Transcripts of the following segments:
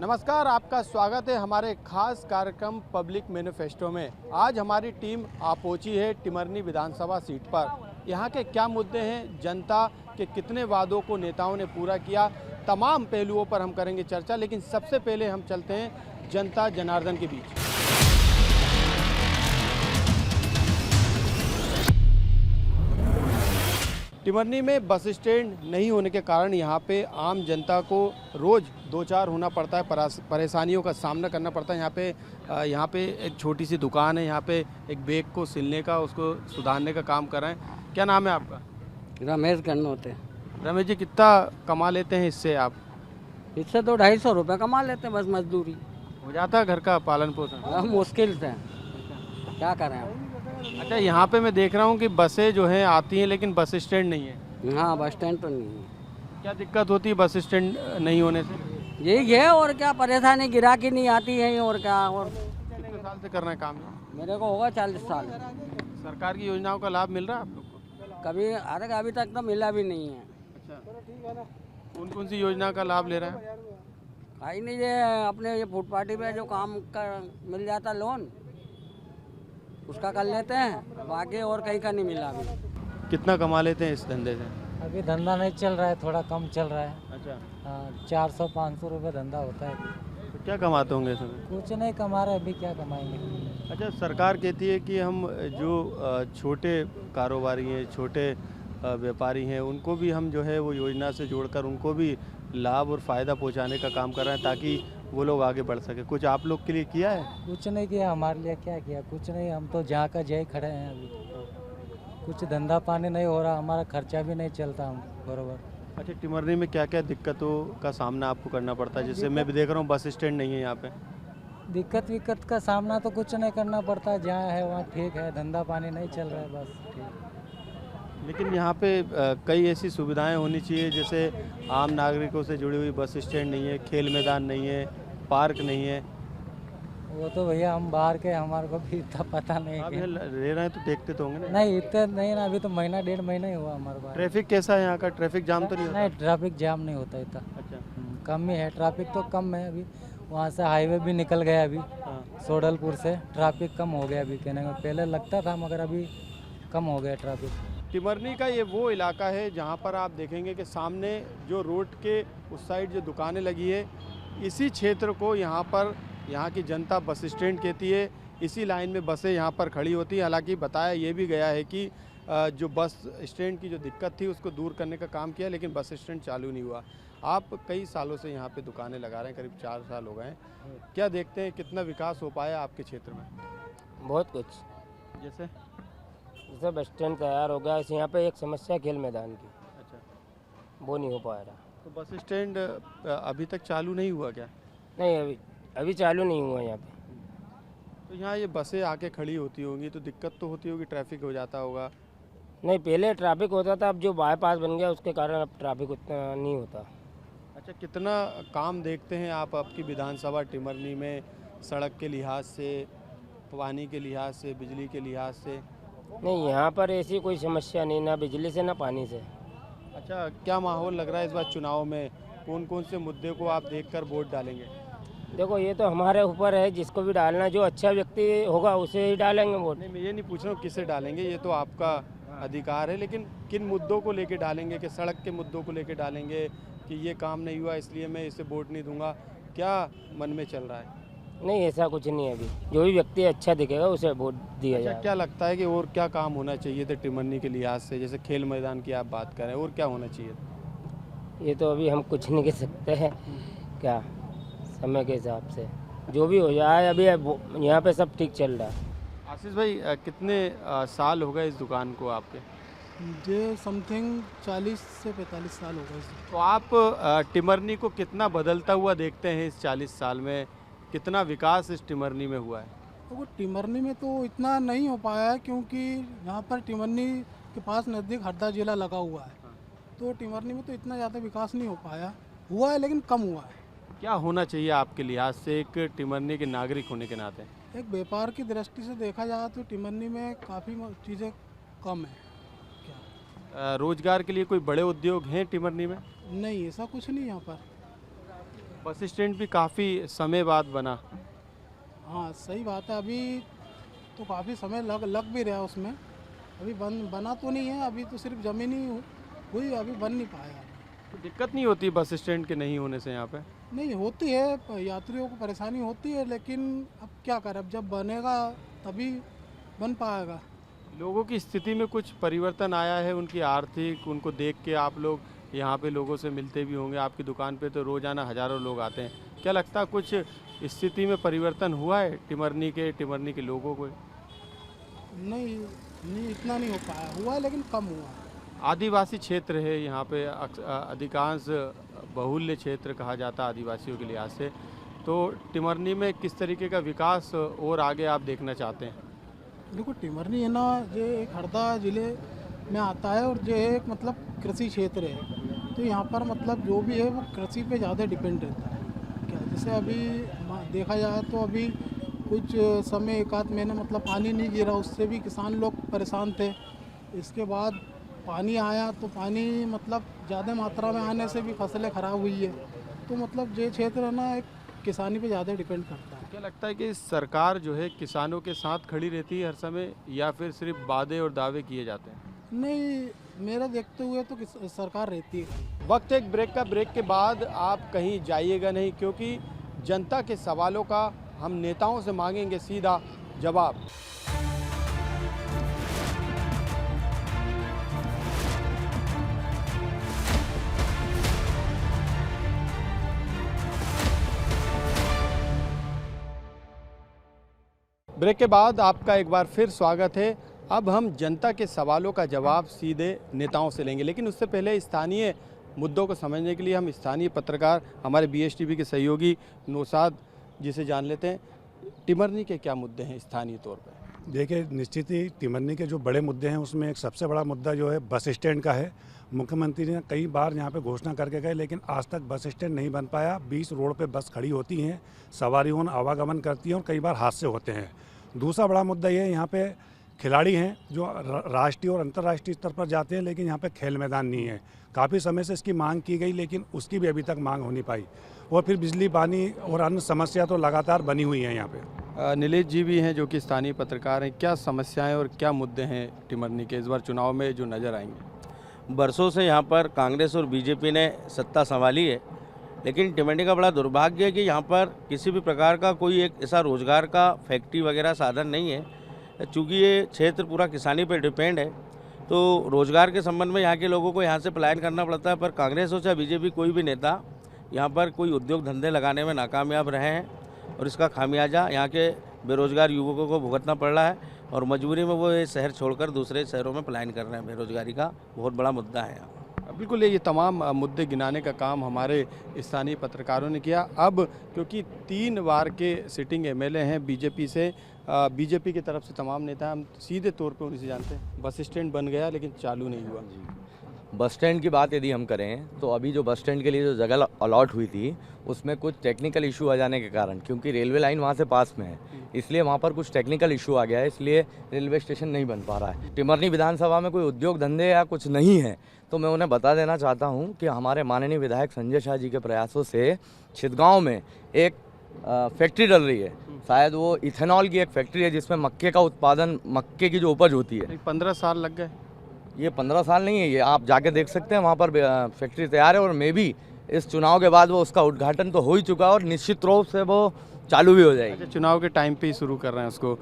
नमस्कार, आपका स्वागत है हमारे खास कार्यक्रम पब्लिक मैनिफेस्टो में। आज हमारी टीम आ पहुंची है टिमरनी विधानसभा सीट पर। यहाँ के क्या मुद्दे हैं, जनता के कितने वादों को नेताओं ने पूरा किया, तमाम पहलुओं पर हम करेंगे चर्चा। लेकिन सबसे पहले हम चलते हैं जनता जनार्दन के बीच। टिमरनी में बस स्टैंड नहीं होने के कारण यहाँ पे आम जनता को रोज़ दो चार होना पड़ता है, परेशानियों का सामना करना पड़ता है। यहाँ पे एक छोटी सी दुकान है, यहाँ पे एक बैग को सिलने का, उसको सुधारने का काम कर रहे हैं। क्या नाम है आपका? रमेश गन्नौते। रमेश जी, कितना कमा लेते हैं इससे आप? इससे तो 250 रुपये कमा लेते हैं, बस मजदूरी हो जाता है घर का पालन पोषण? मुश्किल से क्या करें आप। अच्छा, यहाँ पे मैं देख रहा हूँ कि बसें जो हैं आती हैं, लेकिन बस स्टैंड नहीं है। हाँ, बस स्टैंड तो नहीं है। क्या दिक्कत होती है बस स्टैंड नहीं होने से? यही है, और क्या परेशानी, गिराकी नहीं आती है और क्या। और कितने साल से कर रहे हैं काम? मेरे को होगा 40 साल। सरकार की योजनाओं का लाभ मिल रहा है आप लोग को? कभी अभी तक तो मिला भी नहीं है। अच्छा, कौन कौन सी योजना का लाभ ले रहे हैं? कहीं नहीं, ये अपने ये फुटपाटी पे जो काम का मिल जाता लोन, उसका कर लेते हैं, बाकी और कहीं का नहीं मिला अभी। कितना कमा लेते हैं इस धंधे से? अभी धंधा नहीं चल रहा है, थोड़ा कम चल रहा है। अच्छा, हाँ, 400-500 रुपये धंधा होता है। तो क्या कमाते होंगे इसमें? कुछ नहीं कमा रहे, अभी क्या कमाएंगे। अच्छा, सरकार कहती है कि हम जो छोटे कारोबारी हैं, छोटे व्यापारी हैं, उनको भी हम जो है वो योजना से जोड़कर उनको भी लाभ और फ़ायदा पहुंचाने का काम कर रहे हैं, ताकि वो लोग आगे बढ़ सके। कुछ आप लोग के लिए किया है? कुछ नहीं किया हमारे लिए, क्या किया, कुछ नहीं। हम तो जहाँ का जय खड़े हैं अभी। कुछ धंधा पानी नहीं हो रहा, हमारा खर्चा भी नहीं चलता हम बराबर। अच्छा, टिमरनी में क्या क्या दिक्कतों का सामना आपको करना पड़ता है? जैसे मैं भी देख रहा हूँ बस स्टैंड नहीं है यहाँ पे। दिक्कत विक्कत का सामना तो कुछ नहीं करना पड़ता, जहाँ है वहाँ ठीक है, धंधा पानी नहीं चल रहा है, बस ठीक। लेकिन यहाँ पे कई ऐसी सुविधाएं होनी चाहिए, जैसे आम नागरिकों से जुड़ी हुई बस स्टैंड नहीं है, खेल मैदान नहीं है, पार्क नहीं है। वो तो भैया हम बाहर के, हमारे को भी इतना पता नहीं आप है। यहाँ रह रहे हैं तो देखते तो होंगे ना? नहीं, इतने नहीं ना, अभी तो महीना 1.5 महीना ही हुआ हमारे पास। ट्रैफिक कैसा है यहाँ का? ट्रैफिक जाम तो नहीं होता? नहीं, ट्रैफिक जाम नहीं होता इतना। अच्छा, कम ही है, ट्रैफिक तो कम है अभी। वहाँ से हाईवे भी निकल गया अभी, हाँ। सोडलपुर से ट्रैफिक कम हो गया अभी। कहने में पहले लगता था, मगर अभी कम हो गया ट्रैफिक। टिमरनी का ये वो इलाका है जहाँ पर आप देखेंगे कि सामने जो रोड के उस साइड जो दुकानें लगी है, इसी क्षेत्र को यहाँ की जनता बस स्टैंड कहती है। इसी लाइन में बसें यहाँ पर खड़ी होती हैं। हालांकि बताया ये भी गया है कि जो बस स्टैंड की जो दिक्कत थी उसको दूर करने का काम किया, लेकिन बस स्टैंड चालू नहीं हुआ। आप कई सालों से यहाँ पे दुकानें लगा रहे हैं, करीब 4 साल हो गए हैं। क्या देखते हैं, कितना विकास हो पाया आपके क्षेत्र में? बहुत कुछ। जैसे बस स्टैंड तैयार हो गया, यहाँ पे एक समस्या खेल मैदान की, अच्छा, वो नहीं हो पा रहा। तो बस स्टैंड अभी तक चालू नहीं हुआ क्या? नहीं, अभी चालू नहीं हुआ यहाँ पे। तो यहाँ ये बसें आके खड़ी होती होंगी तो दिक्कत तो होती होगी, ट्रैफिक हो जाता होगा। नहीं, पहले ट्रैफिक होता था, अब जो बाईपास बन गया उसके कारण अब ट्रैफिक उतना नहीं होता। अच्छा, कितना काम देखते हैं आप आपकी विधानसभा टिमरनी में, सड़क के लिहाज से, पानी के लिहाज से, बिजली के लिहाज से? नहीं, यहाँ पर ऐसी कोई समस्या नहीं, ना बिजली से ना पानी से। अच्छा, क्या माहौल लग रहा है इस बार चुनाव में? कौन कौन से मुद्दे को आप देखकर वोट डालेंगे? देखो, ये तो हमारे ऊपर है, जिसको भी डालना, जो अच्छा व्यक्ति होगा उसे ही डालेंगे वोट। नहीं, मैं ये नहीं पूछ रहा हूँ किसे डालेंगे, ये तो आपका अधिकार है, लेकिन किन मुद्दों को लेके डालेंगे? कि सड़क के मुद्दों को लेके डालेंगे कि ये काम नहीं हुआ इसलिए मैं इसे वोट नहीं दूंगा? क्या मन में चल रहा है? नहीं, ऐसा कुछ नहीं है अभी। जो भी व्यक्ति अच्छा दिखेगा उसे वोट दिया अच्छा, जाएगा। क्या लगता है कि और क्या काम होना चाहिए था टिमरनी के लिहाज से? जैसे खेल मैदान की आप बात करें, और क्या होना चाहिए? ये तो अभी हम कुछ नहीं कह सकते हैं, क्या समय के हिसाब से जो भी हो जाए। अभी यहाँ पे सब ठीक चल रहा है। आशीष भाई, कितने साल हो गए इस दुकान को आपके? मुझे समथिंग 40 से 45 साल हो गए। तो आप टिमरनी को कितना बदलता हुआ देखते हैं इस 40 साल में? कितना विकास इस टिमरनी में हुआ है? तो वो टिमरनी में तो इतना नहीं हो पाया है, क्योंकि यहाँ पर टिमरनी के पास नज़दीक हरदा जिला लगा हुआ है। तो टिमरनी में तो इतना ज़्यादा विकास नहीं हो पाया, हुआ है लेकिन कम हुआ है। क्या होना चाहिए आपके लिहाज से एक टिमरनी के नागरिक होने के नाते? एक व्यापार की दृष्टि से देखा जाए तो टिमरनी में काफ़ी चीज़ें कम है। रोजगार के लिए कोई बड़े उद्योग हैं टिमरनी में? नहीं, ऐसा कुछ नहीं यहाँ पर। बस स्टैंड भी काफ़ी समय बाद बना। हाँ सही बात है, अभी तो काफ़ी समय लग भी रहा उसमें। अभी बना तो नहीं है, अभी तो सिर्फ ज़मीन ही हुई, अभी बन नहीं पाया। तो दिक्कत नहीं होती बस स्टैंड के नहीं होने से यहाँ पे? नहीं होती है, यात्रियों को परेशानी होती है, लेकिन अब क्या करें, अब जब बनेगा तभी बन पाएगा। लोगों की स्थिति में कुछ परिवर्तन आया है, उनकी आर्थिक, उनको देख के आप लोग यहाँ पे लोगों से मिलते भी होंगे, आपकी दुकान पे तो रोज़ाना हज़ारों लोग आते हैं, क्या लगता है कुछ स्थिति में परिवर्तन हुआ है टिमरनी के लोगों को? नहीं इतना नहीं हो पाया, हुआ है लेकिन कम हुआ है। आदिवासी क्षेत्र है यहाँ पे, अधिकांश बहुल्य क्षेत्र कहा जाता है आदिवासियों के लिहाज से, तो टिमरनी में किस तरीके का विकास और आगे आप देखना चाहते हैं? देखो टिमरनी है ना, ये एक हरदा जिले में आता है और ये एक मतलब कृषि क्षेत्र है, तो यहाँ पर मतलब जो भी है वो कृषि पे ज़्यादा डिपेंड रहता है। क्या जैसे अभी देखा जाए तो अभी कुछ समय एक आध महीने मतलब पानी नहीं गिरा, उससे भी किसान लोग परेशान थे। इसके बाद पानी आया तो पानी मतलब ज़्यादा मात्रा में आने से भी फसलें ख़राब हुई है, तो मतलब ये क्षेत्र है ना एक किसानी पे ज़्यादा डिपेंड करता है। क्या लगता है कि सरकार जो है किसानों के साथ खड़ी रहती है हर समय, या फिर सिर्फ वादे और दावे किए जाते हैं? नहीं, मेरा देखते हुए तो सरकार रहती है। वक्त एक ब्रेक के बाद आप कहीं जाइएगा नहीं, क्योंकि जनता के सवालों का हम नेताओं से मांगेंगे सीधा जवाब। ब्रेक के बाद आपका एक बार फिर स्वागत है। अब हम जनता के सवालों का जवाब सीधे नेताओं से लेंगे, लेकिन उससे पहले स्थानीय मुद्दों को समझने के लिए हम स्थानीय पत्रकार हमारे BSTV के सहयोगी नौशाद जी से जान लेते हैं, टिमरनी के क्या मुद्दे हैं स्थानीय तौर पर? देखिए, निश्चित ही टिमरनी के जो बड़े मुद्दे हैं उसमें एक सबसे बड़ा मुद्दा जो है बस स्टैंड का है। मुख्यमंत्री ने कई बार यहाँ पे घोषणा करके गए, लेकिन आज तक बस स्टैंड नहीं बन पाया। 20 रोड पे बस खड़ी होती हैं, सवारियों आवागमन करती हैं और कई बार हादसे होते हैं। दूसरा बड़ा मुद्दा ये है, यहाँ पे खिलाड़ी हैं जो राष्ट्रीय और अंतर्राष्ट्रीय स्तर पर जाते हैं, लेकिन यहाँ पे खेल मैदान नहीं है। काफ़ी समय से इसकी मांग की गई, लेकिन उसकी भी अभी तक मांग हो नहीं पाई। और फिर बिजली, पानी और अन्य समस्या तो लगातार बनी हुई हैं यहाँ पे। नीलेश जी भी हैं जो कि स्थानीय पत्रकार हैं, क्या समस्याएं और क्या मुद्दे हैं टिमरनी के इस बार चुनाव में जो नज़र आएंगे? बरसों से यहाँ पर कांग्रेस और बीजेपी ने सत्ता संभाली है, लेकिन टिमरनी का बड़ा दुर्भाग्य है कि यहाँ पर किसी भी प्रकार का कोई एक ऐसा रोजगार का फैक्ट्री वगैरह साधन नहीं है। चूँकि ये क्षेत्र पूरा किसानी पर डिपेंड है, तो रोजगार के संबंध में यहाँ के लोगों को यहाँ से पलायन करना पड़ता है। पर कांग्रेस हो चाहे बीजेपी, कोई भी नेता यहाँ पर कोई उद्योग धंधे लगाने में नाकामयाब रहे हैं, और इसका खामियाजा यहाँ के बेरोजगार युवकों को भुगतना पड़ रहा है, और मजबूरी में वो ये शहर छोड़कर दूसरे शहरों में पलायन कर रहे हैं। बेरोजगारी का बहुत बड़ा मुद्दा है यहाँ। बिल्कुल, ये तमाम मुद्दे गिनाने का काम हमारे स्थानीय पत्रकारों ने किया। अब क्योंकि 3 बार के सिटिंग MLA हैं बीजेपी से, बीजेपी की तरफ से तमाम नेता, हम सीधे तौर पे उनसे जानते हैं। बस स्टैंड बन गया लेकिन चालू नहीं हुआ। बस स्टैंड की बात यदि हम करें तो अभी जो बस स्टैंड के लिए जो जगह अलॉट हुई थी उसमें कुछ टेक्निकल इशू आ जाने के कारण, क्योंकि रेलवे लाइन वहाँ से पास में है, इसलिए वहाँ पर कुछ टेक्निकल इशू आ गया है, इसलिए रेलवे स्टेशन नहीं बन पा रहा है। टिमरनी विधानसभा में कोई उद्योग धंधे या कुछ नहीं है, तो मैं उन्हें बता देना चाहता हूँ कि हमारे माननीय विधायक संजय शाह जी के प्रयासों से छिदगांव में एक फैक्ट्री डल रही है। शायद वो इथेनॉल की एक फैक्ट्री है जिसमें मक्के का उत्पादन, मक्के की जो उपज होती है। 15 साल लग गए। ये 15 साल नहीं है, ये आप जाके देख सकते हैं, वहाँ पर फैक्ट्री तैयार है, और मे भी इस चुनाव के बाद वो उसका उद्घाटन तो हो ही चुका है और निश्चित रूप से वो चालू भी हो जाएगी। अच्छा, चुनाव के टाइम पे ही शुरू कर रहे हैं उसको।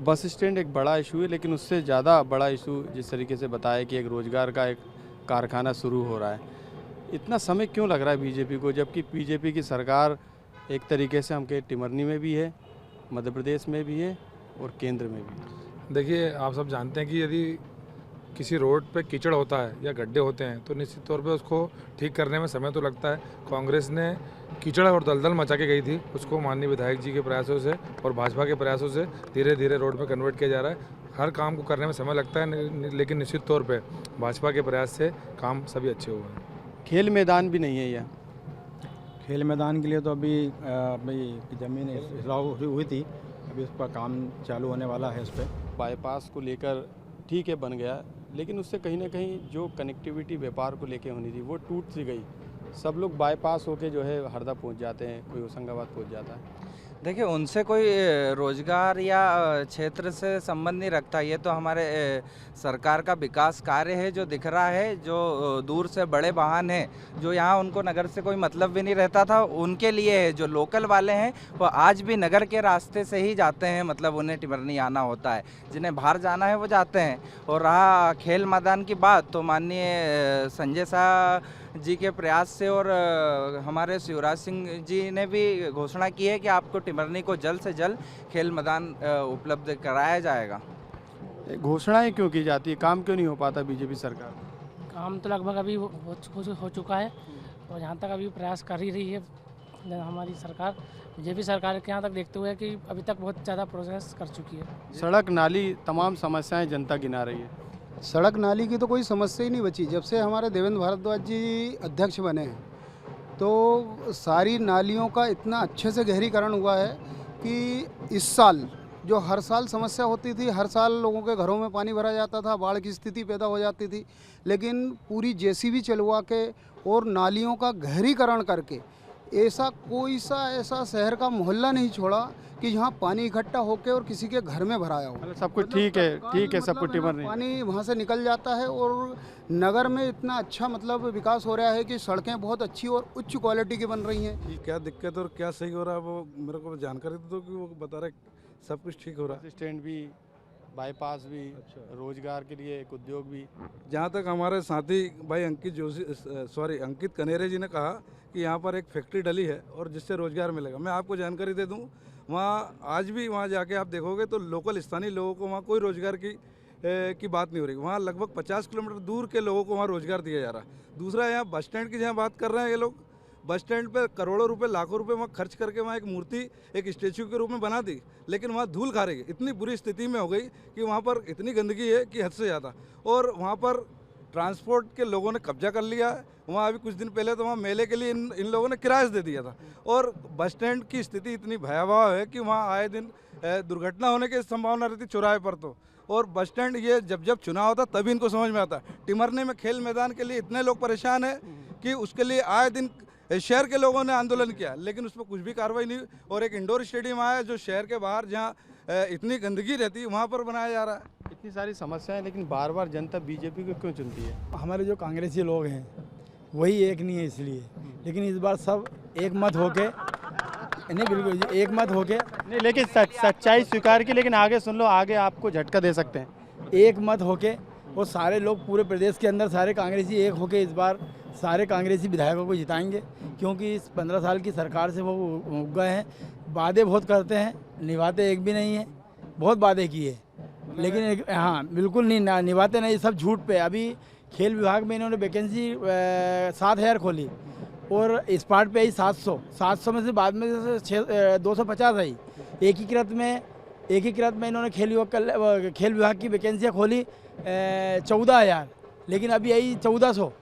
बस स्टैंड एक बड़ा इशू है, लेकिन उससे ज़्यादा बड़ा इशू जिस तरीके से बताया कि एक रोज़गार का एक कारखाना शुरू हो रहा है, इतना समय क्यों लग रहा है बीजेपी को, जबकि बीजेपी की सरकार एक तरीके से हम कहें टिमरनी में भी है, मध्य प्रदेश में भी है और केंद्र में भी। देखिए, आप सब जानते हैं कि यदि किसी रोड पे कीचड़ होता है या गड्ढे होते हैं तो निश्चित तौर पे उसको ठीक करने में समय तो लगता है। कांग्रेस ने कीचड़ और दलदल मचा के गई थी, उसको माननीय विधायक जी के प्रयासों से और भाजपा के प्रयासों से धीरे धीरे रोड में कन्वर्ट किया जा रहा है। हर काम को करने में समय लगता है, लेकिन निश्चित तौर पे भाजपा के प्रयास से काम सभी अच्छे हुए हैं। खेल मैदान भी नहीं है यहाँ। खेल मैदान के लिए तो अभी ज़मीन इस्लाह हुई थी, अभी उस पर काम चालू होने वाला है। उस पर बाईपास को लेकर ठीक है बन गया, लेकिन उससे कहीं ना कहीं जो कनेक्टिविटी व्यापार को लेकर होनी थी वो टूट सी गई। सब लोग बाईपास होके जो है हरदा पहुंच जाते हैं, कोई होशंगाबाद पहुंच जाता है। देखिए, उनसे कोई रोजगार या क्षेत्र से संबंध नहीं रखता। ये तो हमारे सरकार का विकास कार्य है जो दिख रहा है। जो दूर से बड़े वाहन हैं, जो यहाँ उनको नगर से कोई मतलब भी नहीं रहता था, उनके लिए है। जो लोकल वाले हैं वो आज भी नगर के रास्ते से ही जाते हैं, मतलब उन्हें टिमरनी आना होता है। जिन्हें बाहर जाना है वो जाते हैं। और रहा खेल मैदान की बात, तो माननीय संजय शाह जी के प्रयास से और हमारे शिवराज सिंह जी ने भी घोषणा की है कि आपको टिमरनी को जल्द से जल्द खेल मैदान उपलब्ध कराया जाएगा। घोषणाएं क्यों की जाती है, काम क्यों नहीं हो पाता बीजेपी सरकार? काम तो लगभग अभी हो चुका है और यहाँ तक अभी प्रयास कर ही रही है हमारी सरकार। बीजेपी सरकार के यहाँ तक देखते हुए कि अभी तक बहुत ज़्यादा प्रोसेस कर चुकी है। सड़क नाली तमाम समस्याएं जनता गिना रही है। सड़क नाली की तो कोई समस्या ही नहीं बची। जब से हमारे देवेंद्र भारद्वाज जी अध्यक्ष बने हैं तो सारी नालियों का इतना अच्छे से गहरीकरण हुआ है कि इस साल जो हर साल समस्या होती थी, हर साल लोगों के घरों में पानी भरा जाता था, बाढ़ की स्थिति पैदा हो जाती थी, लेकिन पूरी जेसीबी चलवा के और नालियों का गहरीकरण करके ऐसा कोई सा ऐसा शहर का मोहल्ला नहीं छोड़ा कि जहाँ पानी इकट्ठा होकर और किसी के घर में भराया हो। सब कुछ ठीक है, सब कुछ टिमर नहीं, पानी वहाँ से निकल जाता है और नगर में इतना अच्छा मतलब विकास हो रहा है कि सड़कें बहुत अच्छी और उच्च क्वालिटी की बन रही हैं। क्या दिक्कत और क्या सही हो रहा है वो मेरे को जानकारी दो कि वो बता रहे सब कुछ ठीक हो रहा है। स्टैंड भी, बाईपास भी, रोजगार के लिए एक उद्योग भी। जहाँ तक हमारे साथी भाई अंकित कनेरे जी ने कहा कि यहाँ पर एक फैक्ट्री डली है और जिससे रोजगार मिलेगा, मैं आपको जानकारी दे दूँ, वहाँ आज भी वहाँ जाके आप देखोगे तो लोकल स्थानीय लोगों को वहाँ कोई रोजगार की बात नहीं हो रही। वहाँ लगभग 50 किलोमीटर दूर के लोगों को वहाँ रोजगार दिया जा रहा है। दूसरा, यहाँ बस स्टैंड की जहाँ बात कर रहे हैं ये लोग, बस स्टैंड पे करोड़ों रुपए लाखों रुपए वहाँ खर्च करके वहाँ एक मूर्ति एक स्टैचू के रूप में बना दी, लेकिन वहाँ धूल खा रही है। इतनी बुरी स्थिति में हो गई कि वहाँ पर इतनी गंदगी है कि हद से ज़्यादा। और वहाँ पर ट्रांसपोर्ट के लोगों ने कब्जा कर लिया है। वहाँ अभी कुछ दिन पहले तो वहाँ मेले के लिए इन लोगों ने किराया दे दिया था। और बस स्टैंड की स्थिति इतनी भयावह है कि वहाँ आए दिन दुर्घटना होने की संभावना रहती चौराहे पर तो। और बस स्टैंड ये जब चुनाव होता तभी इनको समझ में आता। टिमरनी में खेल मैदान के लिए इतने लोग परेशान हैं कि उसके लिए आए दिन शहर के लोगों ने आंदोलन किया, लेकिन उस पर कुछ भी कार्रवाई नहीं। और एक इंडोर स्टेडियम आया जो शहर के बाहर जहाँ इतनी गंदगी रहती है वहाँ पर बनाया जा रहा है। इतनी सारी समस्याएं, लेकिन बार बार जनता बीजेपी को क्यों चुनती है? हमारे जो कांग्रेसी लोग हैं वही एक नहीं है इसलिए, लेकिन इस बार सब एक मत होके नहीं, बिल्कुल एक मत होके नहीं, लेकिन सच्चाई स्वीकार की, लेकिन आगे सुन लो, आगे आपको झटका दे सकते हैं। एक मत होके वो सारे लोग पूरे प्रदेश के अंदर सारे कांग्रेसी एक होके इस बार सारे कांग्रेसी विधायकों को जिताएंगे, क्योंकि इस 15 साल की सरकार से वो उग गए हैं। वादे बहुत करते हैं, निभाते एक भी नहीं है। बहुत वादे किए लेकिन हाँ बिल्कुल नहीं निभाते नहीं, सब झूठ पे। अभी खेल विभाग में इन्होंने वैकेंसी 7,000 खोली और स्पार्ट पे आई 700 में से बाद में 250 आई। एकीकृत में इन्होंने खेल विभाग की वैकेंसियाँ खोली 14,000, लेकिन अभी आई 1400।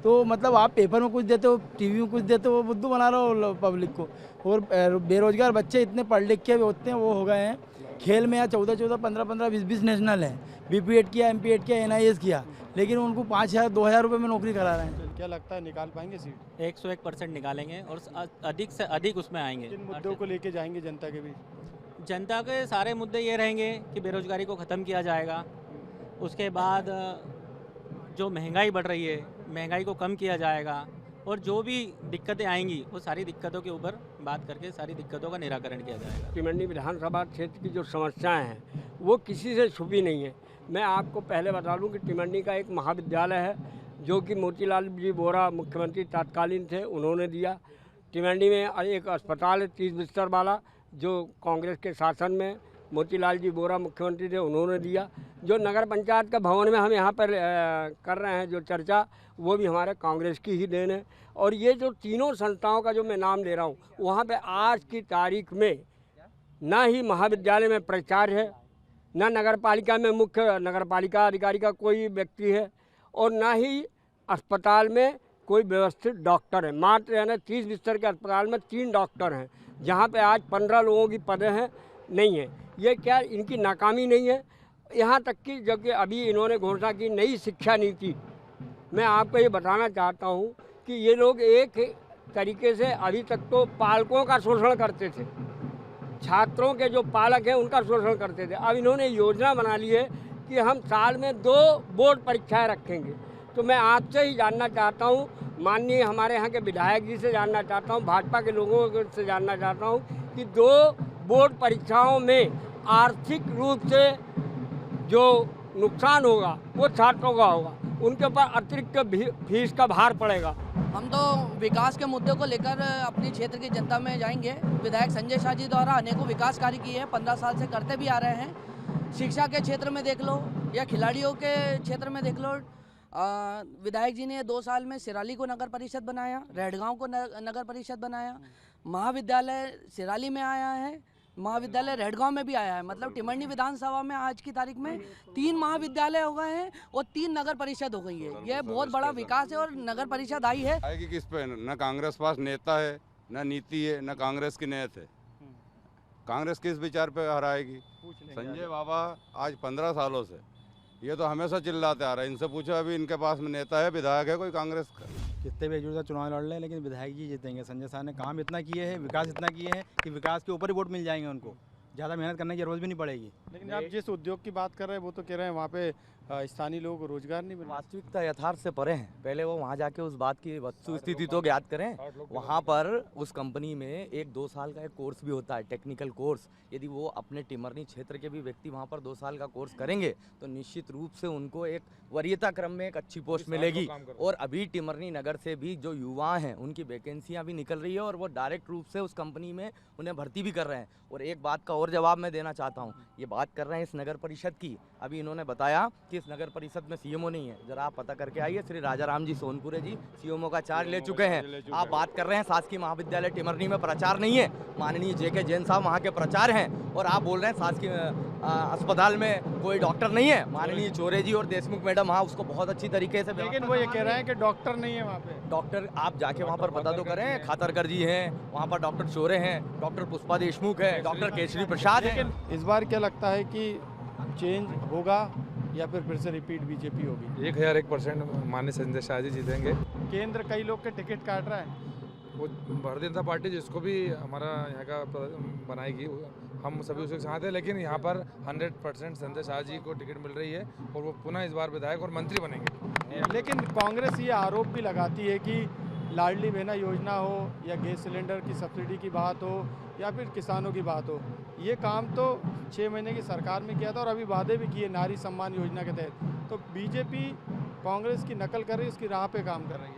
तो मतलब आप पेपर में कुछ देते हो, टीवी में कुछ देते हो, बुद्धू बना रहे हो पब्लिक को। और बेरोजगार बच्चे इतने पढ़ लिख के उतने वो हो गए हैं। खेल में यहाँ 14, 15, 20 नेशनल हैं। BPED किया, MPED किया, NIS किया, लेकिन उनको 5,000, 2,000 रुपये में नौकरी करा रहे हैं। क्या लगता है निकाल पाएंगे सीट? 101% निकालेंगे और अधिक से अधिक उसमें आएंगे। किन मुद्दों को लेके जाएंगे जनता के बीच? जनता के सारे मुद्दे ये रहेंगे कि बेरोजगारी को ख़त्म किया जाएगा, उसके बाद जो महंगाई बढ़ रही है महंगाई को कम किया जाएगा, और जो भी दिक्कतें आएंगी वो सारी दिक्कतों के ऊपर बात करके सारी दिक्कतों का निराकरण किया जाएगा। टिमरनी विधानसभा क्षेत्र की जो समस्याएं हैं वो किसी से छुपी नहीं है। मैं आपको पहले बता दूं कि टिमरनी का एक महाविद्यालय है जो कि मोतीलाल जी वोरा मुख्यमंत्री तत्कालीन थे, उन्होंने दिया। टिमरनी में एक अस्पताल है 30 बिस्तर वाला, जो कांग्रेस के शासन में मोतीलाल जी वोरा मुख्यमंत्री थे, उन्होंने दिया। जो नगर पंचायत का भवन में हम यहाँ पर कर रहे हैं जो चर्चा, वो भी हमारे कांग्रेस की ही देन है। और ये जो तीनों संस्थाओं का जो मैं नाम ले रहा हूँ, वहाँ पे आज की तारीख में ना ही महाविद्यालय में प्राचार्य है, ना नगर पालिका में मुख्य नगर पालिका अधिकारी का कोई व्यक्ति है, और ना ही अस्पताल में कोई व्यवस्थित डॉक्टर है। मात्र यानी 30 बिस्तर के अस्पताल में 3 डॉक्टर हैं, जहाँ पे आज 15 लोगों की पदें हैं नहीं है। ये क्या इनकी नाकामी नहीं है? यहाँ तक कि जबकि अभी इन्होंने घोषणा की नई शिक्षा नीति, मैं आपको ये बताना चाहता हूँ कि ये लोग एक तरीके से अभी तक तो पालकों का शोषण करते थे, छात्रों के जो पालक हैं उनका शोषण करते थे। अब इन्होंने योजना बना ली है कि हम साल में 2 बोर्ड परीक्षाएं रखेंगे। तो मैं आपसे ही जानना चाहता हूँ, माननीय हमारे यहाँ के विधायक जी से जानना चाहता हूँ, भाजपा के लोगों से जानना चाहता हूँ कि 2 बोर्ड परीक्षाओं में आर्थिक रूप से जो नुकसान होगा वो छात्रों का होगा, उनके ऊपर अतिरिक्त फीस का भार पड़ेगा। हम तो विकास के मुद्दे को लेकर अपने क्षेत्र की जनता में जाएंगे। विधायक संजय शाह जी द्वारा अनेकों विकास कार्य किए हैं, 15 साल से करते भी आ रहे हैं। शिक्षा के क्षेत्र में देख लो या खिलाड़ियों के क्षेत्र में देख लो, विधायक जी ने 2 साल में सिराली को नगर परिषद बनाया, रेडगांव को नगर परिषद बनाया, महाविद्यालय सिराली में आया है, महाविद्यालय रेडगांव में भी आया है। मतलब टिमरनी विधानसभा में आज की तारीख में 3 महाविद्यालय हो गए हैं और 3 नगर परिषद हो गई है। यह बहुत बड़ा विकास है और नगर परिषद आई है। आएगी किस पे? न कांग्रेस पास नेता है, न नीति है, न कांग्रेस की नीयत है। कांग्रेस किस विचार पे हराएगी? संजय बाबा आज 15 सालों से ये तो हमेशा चिल्लाते आ रहे हैं। इनसे पूछो, अभी इनके पास में नेता है, विधायक है कोई कांग्रेस का? कितने भी एकजुटता चुनाव लड़ रहे हैं लेकिन विधायक जी जीतेंगे। संजय शाह ने काम इतना किए हैं, विकास इतना किए हैं कि विकास के ऊपर ही वोट मिल जाएंगे उनको, ज़्यादा मेहनत करने की जरूरत भी नहीं पड़ेगी। लेकिन आप जिस उद्योग की बात कर रहे हैं वो तो कह रहे हैं वहाँ पे स्थानीय लोगों को रोजगार नहीं मिल रहा। वास्तविकता यथार्थ से परे हैं। पहले वो वहाँ जाके उस बात की वस्तु स्थिति तो ज्ञात करें। वहाँ पर उस कंपनी में 1-2 साल का एक कोर्स भी होता है, टेक्निकल कोर्स। यदि वो अपने टिमरनी क्षेत्र के भी व्यक्ति वहाँ पर 2 साल का कोर्स करेंगे तो निश्चित रूप से उनको एक वरीयता क्रम में एक अच्छी पोस्ट मिलेगी। और अभी टिमरनी नगर से भी जो युवा हैं उनकी वैकेंसियाँ भी निकल रही है और वो डायरेक्ट रूप से उस कंपनी में उन्हें भर्ती भी कर रहे हैं। और एक बात का और जवाब मैं देना चाहता हूँ, ये बात कर रहे हैं इस नगर परिषद की। अभी इन्होंने बताया कि इस नगर परिषद में सीएमओ नहीं है। जरा आप पता करके आइए, श्री राजा राम जी सोनपुरे जी सीएमओ का चार्ज ले चुके हैं। आप बात कर रहे हैं शासकीय महाविद्यालय टिमरनी में प्रचार नहीं है, माननीय जेके जैन साहब वहाँ के प्रचार हैं। और आप बोल रहे हैं शासकीय अस्पताल में कोई डॉक्टर नहीं है। माननीय चोरे जी और देशमुख मैडम वहाँ उसको बहुत अच्छी तरीके से, लेकिन वो ये कह रहे हैं कि डॉक्टर नहीं है वहाँ पे। डॉक्टर आप जाके वहाँ पर पता तो करें। खातरकर जी हैं वहाँ पर, डॉक्टर चोरे हैं, डॉक्टर पुष्पा देशमुख है, डॉक्टर केशरी प्रसाद है। लेकिन इस बार क्या लगता है कि चेंज होगा या फिर से रिपीट बीजेपी होगी? 1001% माननीय संजय शाह जी जीतेंगे। केंद्र कई लोग के टिकट काट रहा है, वो भारतीय जनता पार्टी जिसको भी हमारा यहाँ का बनाएगी हम सभी उसके साथ हैं। लेकिन यहाँ पर 100% संजय शाह जी को टिकट मिल रही है और वो पुनः इस बार विधायक और मंत्री बनेंगे। लेकिन कांग्रेस ये आरोप भी लगाती है कि लाडली बहना योजना हो या गैस सिलेंडर की सब्सिडी की बात हो या फिर किसानों की बात हो, ये काम तो 6 महीने की सरकार में किया था और अभी वादे भी किए नारी सम्मान योजना के तहत। तो बीजेपी कांग्रेस की नकल कर रही है, उसकी राह पे काम कर रही है।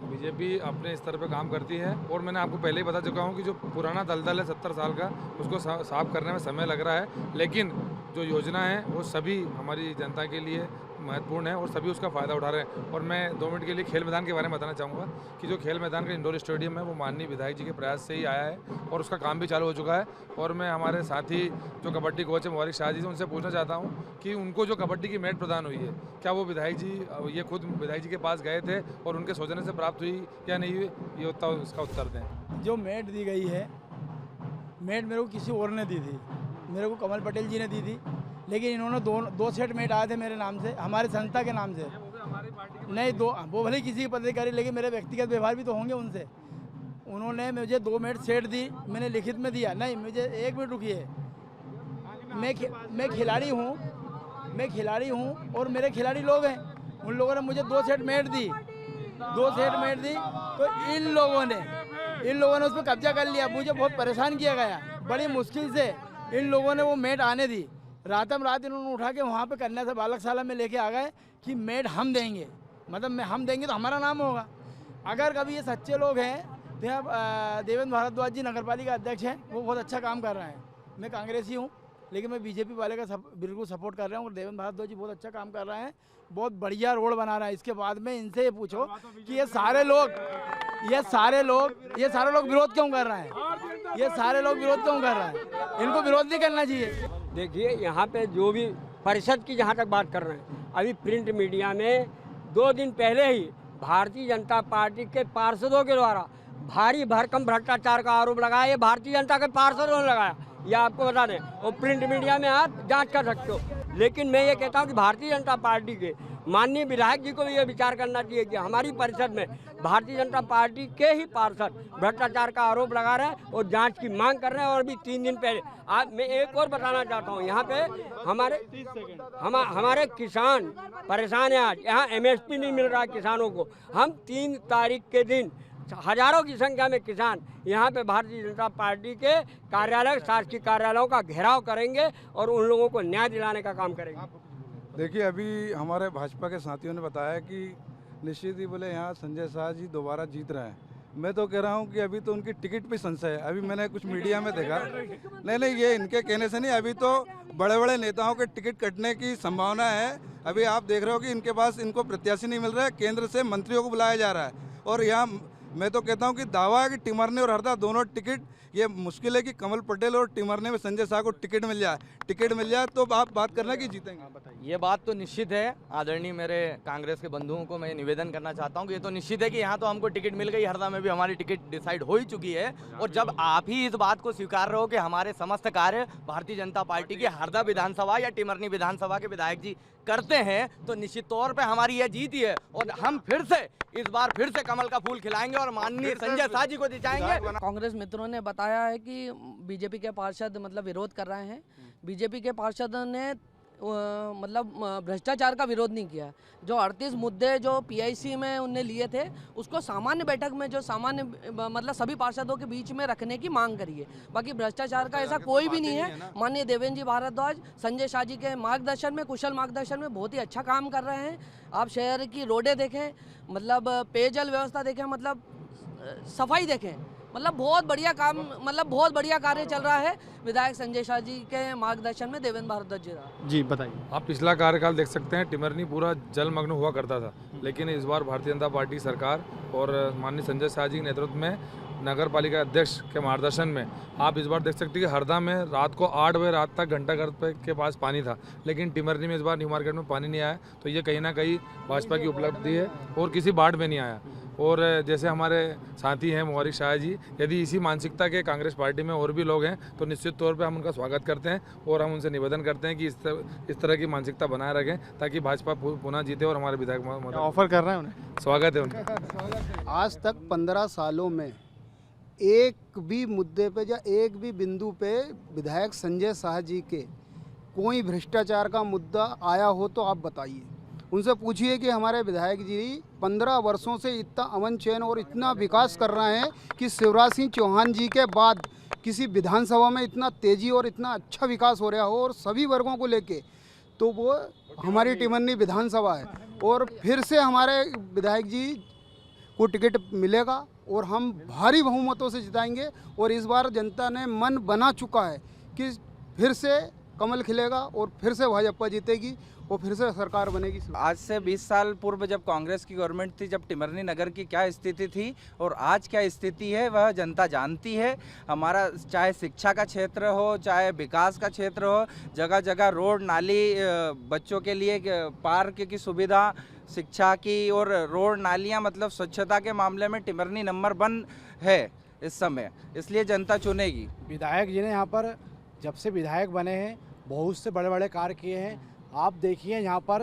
बीजेपी अपने स्तर पे काम करती है और मैंने आपको पहले ही बता चुका हूँ कि जो पुराना दलदल है 70 साल का, उसको साफ करने में समय लग रहा है। लेकिन जो योजना है वो सभी हमारी जनता के लिए महत्वपूर्ण है और सभी उसका फ़ायदा उठा रहे हैं। और मैं 2 मिनट के लिए खेल मैदान के बारे में बताना चाहूँगा कि जो खेल मैदान का इंडोर स्टेडियम है वो माननीय विधायक जी के प्रयास से ही आया है और उसका काम भी चालू हो चुका है। और मैं हमारे साथी जो कबड्डी कोच है मुबारक शाह जी से उनसे पूछना चाहता हूँ कि उनको जो कबड्डी की मैट प्रदान हुई है, क्या वो विधायक जी ये खुद विधायक जी के पास गए थे और उनके सोचने से प्राप्त हुई या नहीं हुई, ये होता उसका उत्तर दें। जो मैट दी गई है, मैट मेरे को किसी और ने दी थी, मेरे को कमल पटेल जी ने दी थी। लेकिन इन्होंने 2 सेट मैट आए थे मेरे नाम से, हमारे संस्था के नाम से। नहीं, 2 वो भले किसी की पदाधिकारी, लेकिन मेरे व्यक्तिगत व्यवहार भी तो होंगे उनसे। उन्होंने मुझे 2 मैट सेट दी, मैंने लिखित में दिया। नहीं, मुझे 1 मिनट रुकिए, मैं खिलाड़ी हूँ और मेरे खिलाड़ी लोग हैं। उन लोगों ने मुझे 2 सेट मैट दी, 2 सेट मैट दी। तो इन लोगों ने उस पर कब्जा कर लिया। मुझे बहुत परेशान किया गया, बड़ी मुश्किल से इन लोगों ने वो मैट आने दी। रातम रात इन्होंने उठा के वहाँ पे कन्या से बालकशाला में लेके आ गए कि मैट हम देंगे, मतलब हम देंगे तो हमारा नाम होगा। अगर कभी ये सच्चे लोग हैं तो यहाँ देवेंद्र भारद्वाज जी नगरपालिका अध्यक्ष हैं, वो बहुत अच्छा काम कर रहे हैं। मैं कांग्रेसी हूँ लेकिन मैं बीजेपी वाले का बिल्कुल सपोर्ट कर रहा हूँ और देवेंद्र भारद्वाज जी बहुत अच्छा काम कर रहे हैं, बहुत बढ़िया रोड बना रहे हैं। इसके बाद में इनसे ये पूछो कि ये सारे लोग विरोध क्यों कर रहे हैं? ये सारे लोग विरोध क्यों कर रहे हैं? इनको विरोध नहीं करना चाहिए। देखिए, यहाँ पे जो भी परिषद की जहाँ तक बात कर रहे हैं, अभी प्रिंट मीडिया में 2 दिन पहले ही भारतीय जनता पार्टी के पार्षदों के द्वारा भारी भरकम भ्रष्टाचार का आरोप लगाया। ये भारतीय जनता के पार्षदों ने लगाया, ये आपको बता दें। और प्रिंट मीडिया में आप जांच कर सकते हो। लेकिन मैं ये कहता हूँ कि भारतीय जनता पार्टी के माननीय विधायक जी को भी ये विचार करना चाहिए कि हमारी परिषद में भारतीय जनता पार्टी के ही पार्षद भ्रष्टाचार का आरोप लगा रहे हैं और जांच की मांग कर रहे हैं। और भी 3 दिन पहले आज मैं एक और बताना चाहता हूँ, यहाँ पे हमारे किसान परेशान हैं। आज यहाँ MSP नहीं मिल रहा किसानों को। हम 3 तारीख के दिन हजारों की संख्या में किसान यहाँ पे भारतीय जनता पार्टी के कार्यालय, शासकीय कार्यालयों का घेराव करेंगे और उन लोगों को न्याय दिलाने का काम करेंगे। देखिए, अभी हमारे भाजपा के साथियों ने बताया कि निश्चित ही बोले यहाँ संजय शाह जी दोबारा जीत रहे हैं। मैं तो कह रहा हूँ कि अभी तो उनकी टिकट पे संशय है। अभी मैंने कुछ मीडिया में देखा, नहीं ये इनके कहने से नहीं, अभी तो बड़े बड़े नेताओं के टिकट कटने की संभावना है। अभी आप देख रहे हो कि इनके पास इनको प्रत्याशी नहीं मिल रहा है, केंद्र से मंत्रियों को बुलाया जा रहा है। और यहाँ मैं तो कहता हूँ कि दावा है कि टिमरने और हरदा दोनों टिकट, ये मुश्किल है कि कमल पटेल और टिमरने में संजय शाह को टिकट मिल जाए तो आप बात करना कि जीतेंगे। ये बात तो निश्चित है। आदरणीय मेरे कांग्रेस के बंधुओं को मैं निवेदन करना चाहता हूँ कि ये तो निश्चित है कि यहाँ तो हमको टिकट मिल गई, हरदा में भी हमारी टिकट डिसाइड हो ही चुकी है। और जब आप ही इस बात को स्वीकार रहे हो कि हमारे समस्त कार्य भारतीय जनता पार्टी की हरदा विधानसभा या टिमरनी विधानसभा के विधायक जी करते हैं, तो निश्चित तौर पर हमारी यह जीत ही है। और हम इस बार फिर से कमल का फूल खिलाएंगे और माननीय संजय शाह जी को जिताएंगे। कांग्रेस मित्रों ने बताया है कि बीजेपी के पार्षद मतलब विरोध कर रहे हैं। बीजेपी के पार्षद ने मतलब भ्रष्टाचार का विरोध नहीं किया। जो 38 मुद्दे जो PIC में उनने लिए थे उसको सामान्य बैठक में जो सामान्य मतलब सभी पार्षदों के बीच में रखने की मांग करी है। बाकी भ्रष्टाचार का ऐसा कोई भी नहीं है। माननीय देवेंद्र जी भारद्वाज संजय शाह जी के मार्गदर्शन में, कुशल मार्गदर्शन में बहुत ही अच्छा काम कर रहे हैं। आप शहर की रोडें देखें, मतलब पेयजल व्यवस्था देखें, मतलब सफाई देखें, मतलब बहुत बढ़िया काम, मतलब बहुत बढ़िया कार्य चल रहा है विधायक संजय शाह जी के मार्गदर्शन में, देवेंद्र भारद्वाज जी रहा। जी बताइए। आप पिछला कार्यकाल देख सकते हैं, टिमरनी पूरा जलमग्न हुआ करता था, लेकिन इस बार भारतीय जनता पार्टी सरकार और माननीय संजय शाह जी के नेतृत्व में नगर पालिका अध्यक्ष के मार्गदर्शन में आप इस बार देख सकते हैं कि हरदा में रात को 8 बजे रात तक घंटाघर के पास पानी था, लेकिन टिमरनी में इस बार न्यू मार्केट में पानी नहीं आया। तो ये कहीं ना कहीं भाजपा की उपलब्धि है और किसी बाढ़ में नहीं आया। और जैसे हमारे साथी हैं मुबारक शाह जी, यदि इसी मानसिकता के कांग्रेस पार्टी में और भी लोग हैं तो निश्चित तौर पे हम उनका स्वागत करते हैं और हम उनसे निवेदन करते हैं कि इस तरह की मानसिकता बनाए रखें ताकि भाजपा पुनः जीते और हमारे विधायक ऑफर कर रहे हैं उन्हें। स्वागत है उनका। आज तक 15 सालों में एक भी मुद्दे पे या एक भी बिंदु पे विधायक संजय शाह जी के कोई भ्रष्टाचार का मुद्दा आया हो तो आप बताइए। उनसे पूछिए कि हमारे विधायक जी 15 वर्षों से इतना अमन चैन और इतना विकास कर रहे हैं कि शिवराज सिंह चौहान जी के बाद किसी विधानसभा में इतना तेज़ी और इतना अच्छा विकास हो रहा हो और सभी वर्गों को लेके, तो वो हमारी टिमरनी विधानसभा है। और फिर से हमारे विधायक जी को टिकट मिलेगा और हम भारी बहुमतों से जिताएंगे। और इस बार जनता ने मन बना चुका है कि फिर से कमल खिलेगा और फिर से भाजपा जीतेगी और फिर से सरकार बनेगी। आज से 20 साल पूर्व जब कांग्रेस की गवर्नमेंट थी, जब टिमरनी नगर की क्या स्थिति थी और आज क्या स्थिति है वह जनता जानती है। हमारा चाहे शिक्षा का क्षेत्र हो, चाहे विकास का क्षेत्र हो, जगह जगह रोड नाली, बच्चों के लिए पार्क की सुविधा, शिक्षा की और रोड नालियाँ, मतलब स्वच्छता के मामले में टिमरनी नंबर 1 है इस समय, इसलिए जनता चुनेगी। विधायक जी ने यहाँ पर जब से विधायक बने हैं बहुत से बड़े बड़े कार्य किए हैं। आप देखिए यहाँ पर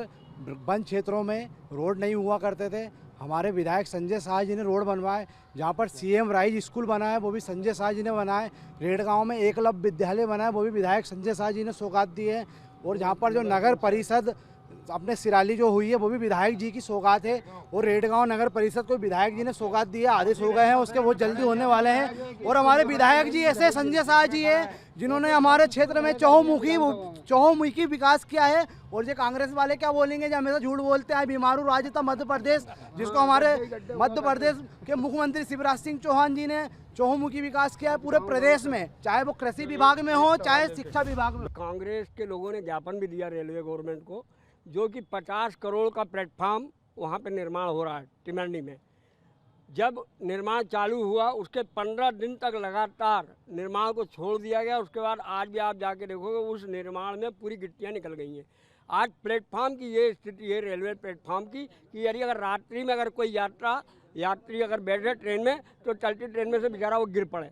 वन क्षेत्रों में रोड नहीं हुआ करते थे, हमारे विधायक संजय शाह जी ने रोड बनवाए। जहाँ पर CM राइज स्कूल बना है वो भी संजय शाह जी ने बनाए। रेडगांव में एकलव्य विद्यालय बना है वो भी विधायक संजय शाह जी ने सौगात दी है। और जहाँ पर जो नगर परिषद अपने सिराली जो हुई है वो भी विधायक जी की सौगात है। और रेडगांव नगर परिषद को विधायक जी ने सौगात दी है, आदेश हो गए हैं उसके, बहुत जल्दी होने वाले हैं। और हमारे विधायक जी ऐसे संजय शाह जी है जिन्होंने हमारे क्षेत्र में चहुमुखी विकास किया है। और ये कांग्रेस वाले क्या बोलेंगे, जो हमेशा झूठ बोलते हैं। बीमारू राज्य था मध्य प्रदेश, जिसको हमारे मध्य प्रदेश के मुख्यमंत्री शिवराज सिंह चौहान जी ने चहुमुखी विकास किया है पूरे प्रदेश में, चाहे वो कृषि विभाग में हो चाहे शिक्षा विभाग में। कांग्रेस के लोगों ने ज्ञापन भी दिया रेलवे गवर्नमेंट को, जो कि 50 करोड़ का प्लेटफार्म वहाँ पे निर्माण हो रहा है टिमरनी में। जब निर्माण चालू हुआ उसके 15 दिन तक लगातार निर्माण को छोड़ दिया गया। उसके बाद आज भी आप जाके देखोगे उस निर्माण में पूरी गिट्टियाँ निकल गई हैं। आज प्लेटफार्म की ये स्थिति है रेलवे प्लेटफार्म की कि यदि अगर रात्रि में अगर कोई यात्री अगर बैठे ट्रेन में तो चलती ट्रेन में से बेचारा वो गिर पड़े।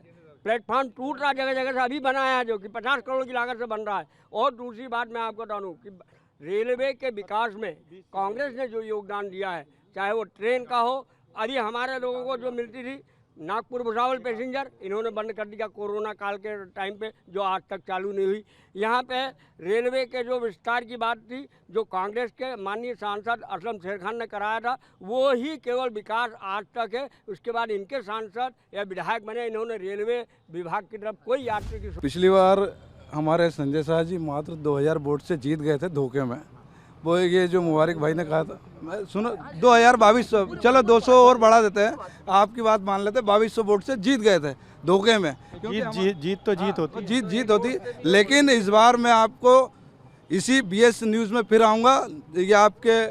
प्लेटफार्म टूट रहा जगह जगह से, अभी बनाया है जो कि 50 करोड़ की लागत से बन रहा है। और दूसरी बात मैं आपको बता दूँ कि रेलवे के विकास में कांग्रेस ने जो योगदान दिया है, चाहे वो ट्रेन का हो, अभी हमारे लोगों को जो मिलती थी नागपुर भुसावल पैसेंजर, इन्होंने बंद कर दिया कोरोना काल के टाइम पे, जो आज तक चालू नहीं हुई। यहाँ पे रेलवे के जो विस्तार की बात थी, जो कांग्रेस के माननीय सांसद असलम शेर खान ने कराया था, वो ही केवल विकास आज तक है। उसके बाद इनके सांसद या विधायक बने, इन्होंने रेलवे विभाग की तरफ कोई यात्री की पिछली बार हमारे संजय शाह जी मात्र 2000 वोट से जीत गए थे धोखे में। वो ये जो मुबारक भाई ने कहा था, सुनो 2200, चलो 200 और बढ़ा देते हैं, आपकी बात मान लेते हैं, 2200 वोट से जीत गए थे धोखे में। जीत तो जीत होती, जीत होती। लेकिन इस बार मैं आपको इसी BS न्यूज़ में फिर आऊँगा, ये आपके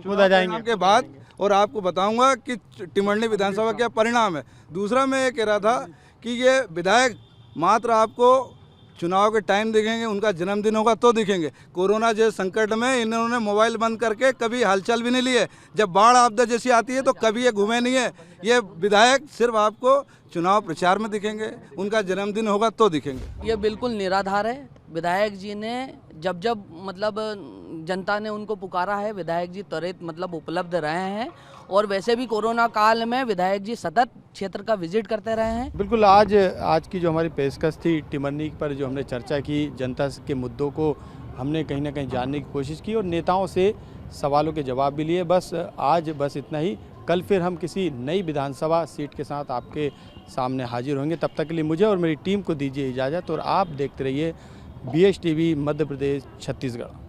खुद आ जाएंगे के बाद, और आपको बताऊंगा कि टिमरनी विधानसभा क्या परिणाम है। दूसरा मैं ये कह रहा था कि ये विधायक मात्र आपको चुनाव के टाइम दिखेंगे, उनका जन्मदिन होगा तो दिखेंगे। कोरोना जैसे संकट में इन्होंने मोबाइल बंद करके कभी हलचल भी नहीं लिए। जब बाढ़ आपदा जैसी आती है तो कभी ये घूमे नहीं है। ये विधायक सिर्फ आपको चुनाव प्रचार में दिखेंगे, उनका जन्मदिन होगा तो दिखेंगे। ये बिल्कुल निराधार है। विधायक जी ने जब मतलब जनता ने उनको पुकारा है, विधायक जी त्वरित मतलब उपलब्ध रहे हैं। और वैसे भी कोरोना काल में विधायक जी सतत क्षेत्र का विजिट करते रहे हैं। बिल्कुल, आज की जो हमारी पेशकश थी टिमरनी पर, जो हमने चर्चा की, जनता के मुद्दों को हमने कहीं ना कहीं जानने की कोशिश की और नेताओं से सवालों के जवाब भी लिए। आज इतना ही। कल फिर हम किसी नई विधानसभा सीट के साथ आपके सामने हाजिर होंगे। तब तक के लिए मुझे और मेरी टीम को दीजिए इजाज़त और आप देखते रहिए BS TV मध्य प्रदेश छत्तीसगढ़।